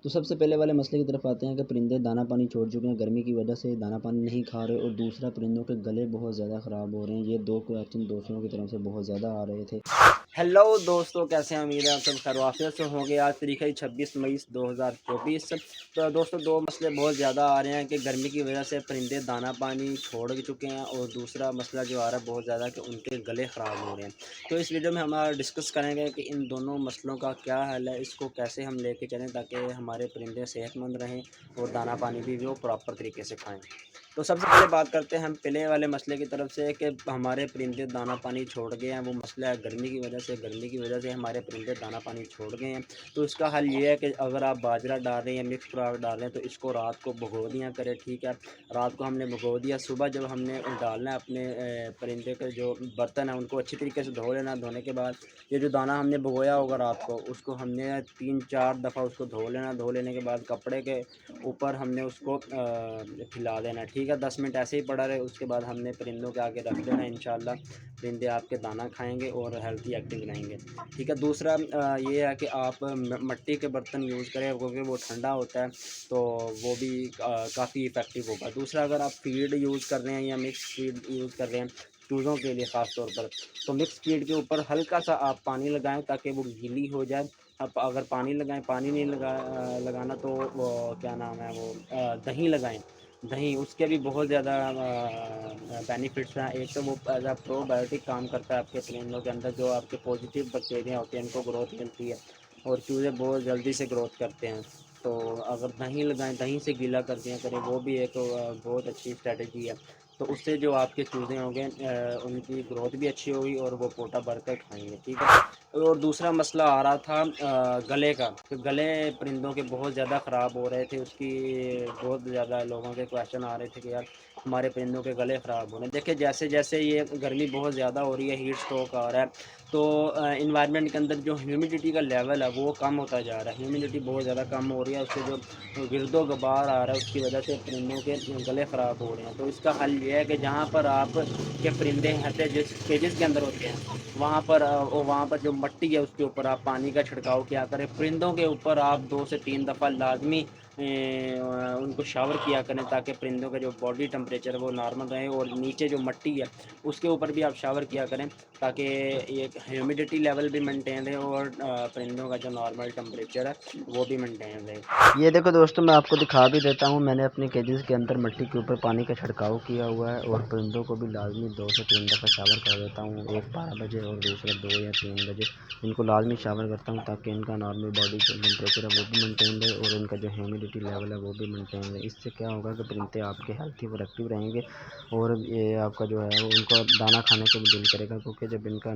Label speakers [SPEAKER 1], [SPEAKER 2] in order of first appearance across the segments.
[SPEAKER 1] تو سب سے پہلے والے مسئلے کی طرف آتے ہیں کہ پرندے دانہ پانی چھوڑ چکے ہیں، گرمی کی وجہ سے دانہ پانی نہیں کھا رہے، اور دوسرا پرندوں کے گلے بہت زیادہ خراب ہو رہے ہیں۔ یہ دو کویشچن دوستوں کی طرف سے بہت زیادہ آ رہے تھے۔
[SPEAKER 2] ہیلو دوستو، کیسے ہیں؟ امید ہے آپ سب خیر و عافیت سے ہوں گے۔ آج تاریخ ہے 26 مئی 2024۔ تو دوستو دو مسئلے بہت زیادہ آ رہے ہیں کہ گرمی کی وجہ سے پرندے دانہ پانی چھوڑ چکے ہیں، اور دوسرا مسئلہ جو آ رہا ہے بہت زیادہ کہ ان کے گلے خراب ہو رہے ہیں۔ تو اس ویڈیو میں ہم ڈسکس کریں گے کہ ان دونوں مسئلوں کا کیا حل ہے، اس کو کیسے ہم لے کے چلیں تاکہ ہمارے پرندے صحت مند رہیں اور دانہ پانی بھی وہ پراپر طریقے سے کھائیں۔ تو سب سے پہلے بات کرتے ہیں ہم پہلے والے مسئلے کی طرف سے کہ ہمارے پرندے دانہ پانی چھوڑ گئے ہیں۔ وہ مسئلہ ہے گرمی کی وجہ سے ہمارے پرندے دانہ پانی چھوڑ گئے ہیں۔ تو اس کا حل یہ ہے کہ اگر آپ باجرہ ڈال رہے ہیں یا مکس خوراک ڈال رہے ہیں تو اس کو رات کو بھگو دیا کریں، ٹھیک ہے۔ رات کو ہم نے بھگو دیا، صبح جب ہم نے ڈالنا ہے اپنے پرندے کے جو برتن ہیں ان کو اچھی طریقے سے دھو لینا۔ دھونے کے بعد یہ جو دانہ ہم نے بھگویا ہوگا رات کو، اس کو ہم نے 3-4 دفعہ اس کو دھو لینا۔ دھو لینے کے بعد کپڑے کے اوپر ہم نے اس کو پھیلا دینا ہے، ٹھیک ہے۔ 10 منٹ ایسے ہی پڑا رہے، اس کے بعد ہم نے پرندوں کے آگے رکھ دینا ہے۔ انشاءاللہ پرندے آپ کے دانہ کھائیں گے اور ہیلتھی ایکٹیو رہیں گے، ٹھیک ہے۔ دوسرا یہ ہے کہ آپ مٹی کے برتن یوز کریں کیونکہ وہ ٹھنڈا ہوتا ہے، تو وہ بھی کافی افیکٹو ہوگا۔ دوسرا اگر آپ فیڈ یوز کر رہے ہیں یا مکس فیڈ یوز کر رہے ہیں چوزوں کے لیے خاص طور پر، تو مکس فیڈ کے اوپر ہلکا سا آپ پانی لگائیں تاکہ وہ گیلی ہو جائے۔ اب اگر پانی لگائیں، پانی نہیں لگانا تو وہ کیا نام ہے، وہ دہی لگائیں۔ دہی اس کے بھی بہت زیادہ بینیفٹس ہیں۔ ایک تو وہ ایز اے پرو بایوٹک کام کرتا ہے آپ کے پرندوں کے اندر، جو آپ کے پازیٹیو بیکٹیریا ہوتے ہیں ان کو گروتھ ملتی ہے، اور چوزے بہت جلدی سے گروتھ کرتے ہیں۔ تو اگر دہی لگائیں، دہی سے گیلا کر دیا کریں، وہ بھی ایک بہت اچھی اسٹریٹجی ہے۔ تو اس سے جو آپ کے چوزے ہوں گے ان کی گروتھ بھی اچھی ہوگی اور وہ پوٹا بھر کر کھائیں گے، ٹھیک ہے۔ اور دوسرا مسئلہ آ رہا تھا گلے کا، کہ گلے پرندوں کے بہت زیادہ خراب ہو رہے تھے۔ اس کی بہت زیادہ لوگوں کے کویشچن آ رہے تھے کہ یار ہمارے پرندوں کے گلے خراب ہو رہے ہیں۔ دیکھیں جیسے جیسے یہ گرمی بہت زیادہ ہو رہی ہے، ہیٹ اسٹروک آ رہا ہے، تو انوائرمنٹ کے اندر جو ہیومیڈیٹی کا لیول ہے وہ کم ہوتا جا رہا ہے۔ ہیومیڈیٹی بہت زیادہ کم ہو رہی ہے، اس سے جو گرد و غبار آ رہا ہے اس کی وجہ سے پرندوں کے گلے خراب ہو رہے ہیں۔ تو اس کا حل یہ ہے کہ جہاں پر آپ کے پرندے ہیں جس کیجز کے اندر ہوتے ہیں وہاں پر جو مٹی ہے اس کے اوپر آپ پانی کا چھڑکاؤ کیا کریں۔ پرندوں کے اوپر آپ 2 سے 3 دفعہ لازمی ان کو شاور کیا کریں تاکہ پرندوں کا جو باڈی ٹمپریچر ہے وہ نارمل رہے، اور نیچے جو مٹی ہے اس کے اوپر بھی آپ شاور کیا کریں تاکہ ایک ہیومیڈیٹی لیول بھی مینٹین رہے اور پرندوں کا جو نارمل ٹمپریچر ہے وہ بھی مینٹین رہے۔
[SPEAKER 1] یہ دیکھو دوستو، میں آپ کو دکھا بھی دیتا ہوں، میں نے اپنے کیجز کے اندر مٹی کے اوپر پانی کا چھڑکاؤ کیا ہوا ہے، اور پرندوں کو بھی لازمی 2 سے 3 دفعہ شاور کر دیتا ہوں، ایک 12 بجے اور دوسرا 2 یا 3 بجے۔ ان کو لازمی شاور کرتا ہوں تاکہ ان کا نارمل باڈی ٹمپریچر ہے وہ بھی مینٹین رہے، اور ان کا جو ہیومیڈیٹی لیول ہے وہ بھی مینٹین رہے۔ اس سے کیا ہوگا کہ پرندے آپ کے ہیلتھی اور ایکٹیو رہیں گے، اور یہ آپ کا جو ہے ان کو دانہ کھانے کو بھی دل کرے گا، کیونکہ جب ان کا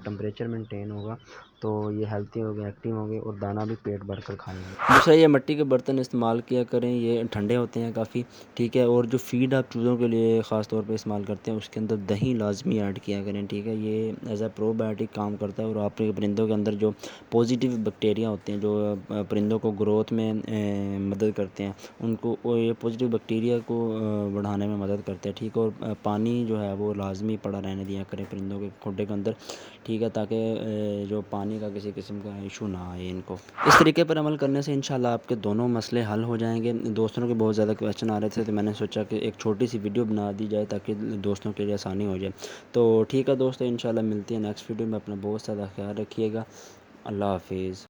[SPEAKER 1] ٹمپریچر مینٹین ہوگا تو یہ ہیلتھی ہوگے، ایکٹیو ہوں گے، اور دانہ بھی پیٹ بھر کر کھائیں گے۔ دوسرا یہ مٹی کے برتن استعمال کیا کریں، یہ ٹھنڈے ہوتے ہیں کافی، ٹھیک ہے۔ اور جو فیڈ آپ چوزوں کے لیے خاص طور پہ استعمال کرتے ہیں اس کے اندر دہی لازمی ایڈ کیا کریں، ٹھیک ہے۔ یہ ایز اے پرو بایوٹک کام کرتا ہے، اور آپ کے پرندوں کے اندر جو پازیٹیو بیکٹیریا ہوتے ہیں جو پرندوں کو گروتھ میں مدد کرتے ہیں، ان کو یہ پازیٹیو بیکٹیریا کو بڑھانے میں مدد کرتے ہیں، ٹھیک ہے۔ اور پانی جو ہے وہ لازمی پڑا رہنے دیا کریں پرندوں کے کھڈے کے اندر، ٹھیک ہے، تاکہ جو پانی کا کسی قسم کا ایشو نہ آئے ان کو۔ اس طریقے پر عمل کرنے سے انشاءاللہ آپ کے دونوں مسئلے حل ہو جائیں گے۔ دوستوں کے بہت زیادہ کویشچن آ رہے تھے تو میں نے سوچا کہ ایک چھوٹی سی ویڈیو بنا دی جائے تاکہ دوستوں کے لیے آسانی ہو جائے۔ تو ٹھیک ہے دوستو، انشاءاللہ ملتی ہے نیکسٹ ویڈیو میں۔ اپنا بہت زیادہ خیال رکھیے گا۔ اللہ حافظ۔